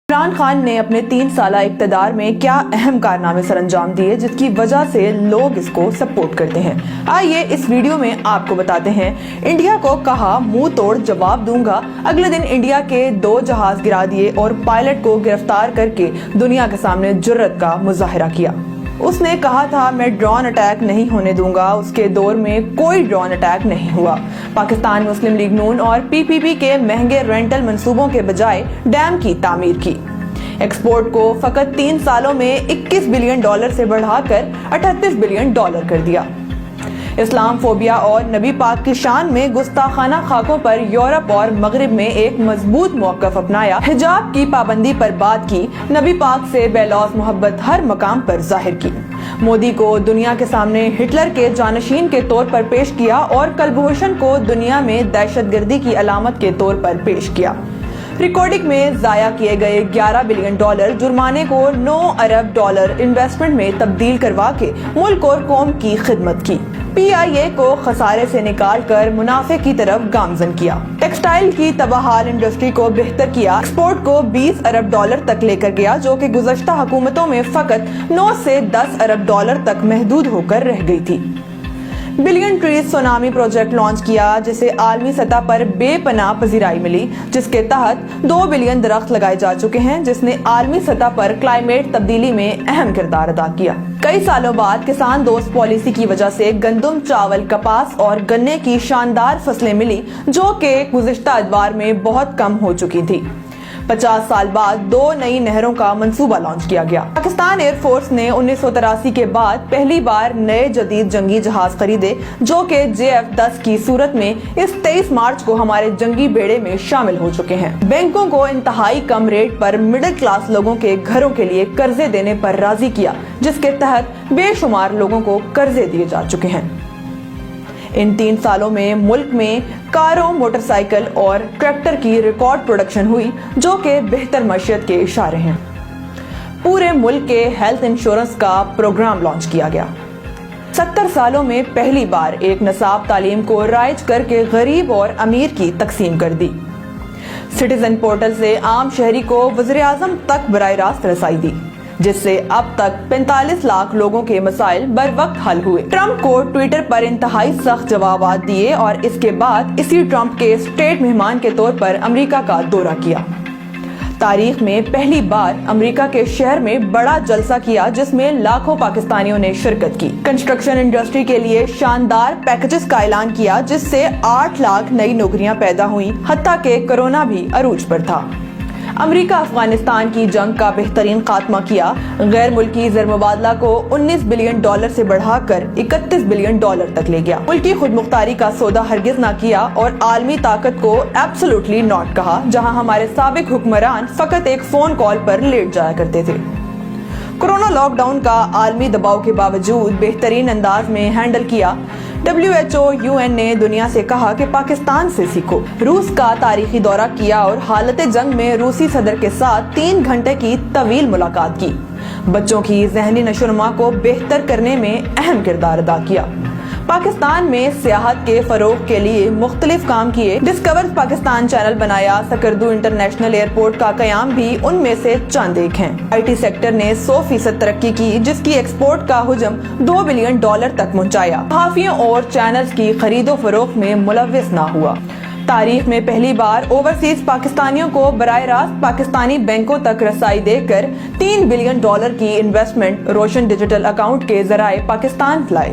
عمران خان نے اپنے 3 سالہ اقتدار میں کیا اہم کارنامے سر انجام دیے جس کی وجہ سے لوگ اس کو سپورٹ کرتے ہیں؟ آئیے اس ویڈیو میں آپ کو بتاتے ہیں۔ انڈیا کو کہا منہ توڑ جواب دوں گا، اگلے دن انڈیا کے 2 جہاز گرا دیے اور پائلٹ کو گرفتار کر کے دنیا کے سامنے جرأت کا مظاہرہ کیا۔ اس نے کہا تھا میں ڈرون اٹیک نہیں ہونے دوں گا، اس کے دور میں کوئی ڈرون اٹیک نہیں ہوا۔ پاکستان مسلم لیگ نون اور پی پی پی کے مہنگے رینٹل منصوبوں کے بجائے ڈیم کی تعمیر کی۔ ایکسپورٹ کو فقط 3 سالوں میں $21 بلین سے بڑھا کر $38 بلین کر دیا۔ اسلام فوبیا اور نبی پاک کی شان میں گستاخانہ خاکوں پر یورپ اور مغرب میں ایک مضبوط موقف اپنایا، حجاب کی پابندی پر بات کی، نبی پاک سے بے لوث محبت ہر مقام پر ظاہر کی، مودی کو دنیا کے سامنے ہٹلر کے جانشین کے طور پر پیش کیا اور کلبھوشن کو دنیا میں دہشت گردی کی علامت کے طور پر پیش کیا۔ ریکارڈنگ میں ضائع کیے گئے $11 بلین جرمانے کو $9 ارب انویسٹمنٹ میں تبدیل کروا کے ملک اور قوم کی خدمت کی۔ پی آئی اے کو خسارے سے نکال کر منافع کی طرف گامزن کیا۔ ٹیکسٹائل کی تباہال انڈسٹری کو بہتر کیا، ایکسپورٹ کو $20 ارب تک لے کر گیا جو کہ گزشتہ حکومتوں میں فقط 9 سے $10 ارب تک محدود ہو کر رہ گئی تھی۔ Billion trees tsunami project launch کیا جسے عالمی سطح پر بے پناہ پذیرائی ملی، جس کے تحت 2 بلین درخت لگائے جا چکے ہیں، جس نے عالمی سطح پر کلائمیٹ تبدیلی میں اہم کردار ادا کیا۔ کئی سالوں بعد کسان دوست پالیسی کی وجہ سے گندم، چاول، کپاس اور گنے کی شاندار فصلیں ملی جو کہ گزشتہ ادوار میں بہت کم ہو چکی تھی۔ 50 سال بعد 2 نئی نہروں کا منصوبہ لانچ کیا گیا۔ پاکستان ایئر فورس نے 1983 کے بعد پہلی بار نئے جدید جنگی جہاز خریدے جو کہ JF-10 کی صورت میں اس 23 مارچ کو ہمارے جنگی بیڑے میں شامل ہو چکے ہیں۔ بینکوں کو انتہائی کم ریٹ پر مڈل کلاس لوگوں کے گھروں کے لیے قرضے دینے پر راضی کیا، جس کے تحت بے شمار لوگوں کو قرضے دیے جا چکے ہیں۔ ان 3 سالوں میں ملک میں کاروں، موٹر سائیکل اور ٹریکٹر کی ریکارڈ پروڈکشن ہوئی جو کہ بہتر معیشت کے اشارے ہیں۔ پورے ملک کے ہیلتھ انشورنس کا پروگرام لانچ کیا گیا۔ 70 سالوں میں پہلی بار ایک نصاب تعلیم کو رائج کر کے غریب اور امیر کی تقسیم کر دی۔ سٹیزن پورٹل سے عام شہری کو وزیر اعظم تک براہ راست رسائی دی، جس سے اب تک 45 لاکھ لوگوں کے مسائل بر وقت حل ہوئے۔ ٹرمپ کو ٹویٹر پر انتہائی سخت جوابات دیے اور اس کے بعد اسی ٹرمپ کے اسٹیٹ مہمان کے طور پر امریکہ کا دورہ کیا۔ تاریخ میں پہلی بار امریکہ کے شہر میں بڑا جلسہ کیا جس میں لاکھوں پاکستانیوں نے شرکت کی۔ کنسٹرکشن انڈسٹری کے لیے شاندار پیکجز کا اعلان کیا جس سے 8 لاکھ نئی نوکریاں پیدا ہوئیں، حتیٰ کہ کورونا بھی عروج پر تھا۔ امریکہ افغانستان کی جنگ کا بہترین خاتمہ کیا، غیر ملکی زر مبادلہ کو $19 بلین سے بڑھا کر $31 بلین تک لے گیا، ملکی خود مختاری کا سودا ہرگز نہ کیا اور عالمی طاقت کو ایبسولوٹلی ناٹ کہا، جہاں ہمارے سابق حکمران فقط ایک فون کال پر لیٹ جایا کرتے تھے۔ کورونا لاک ڈاؤن کا عالمی دباؤ کے باوجود بہترین انداز میں ہینڈل کیا۔ WHO UN نے دنیا سے کہا کہ پاکستان سے سیکھو۔ روس کا تاریخی دورہ کیا اور حالت جنگ میں روسی صدر کے ساتھ 3 گھنٹے کی طویل ملاقات کی۔ بچوں کی ذہنی نشوونما کو بہتر کرنے میں اہم کردار ادا کیا۔ پاکستان میں سیاحت کے فروغ کے لیے مختلف کام کیے۔ ڈسکور پاکستان چینل بنایا، سکردو انٹرنیشنل ایئرپورٹ کا قیام بھی ان میں سے چند ایک ہیں۔ IT سیکٹر نے 100% ترقی کی جس کی ایکسپورٹ کا حجم $2 بلین تک پہنچایا۔ صحافیوں اور چینلز کی خرید و فروخت میں ملوث نہ ہوا۔ تاریخ میں پہلی بار اوورسیز پاکستانیوں کو براہ راست پاکستانی بینکوں تک رسائی دے کر $3 بلین کی انویسٹمنٹ روشن ڈیجیٹل اکاؤنٹ کے ذرائع پاکستان لائے۔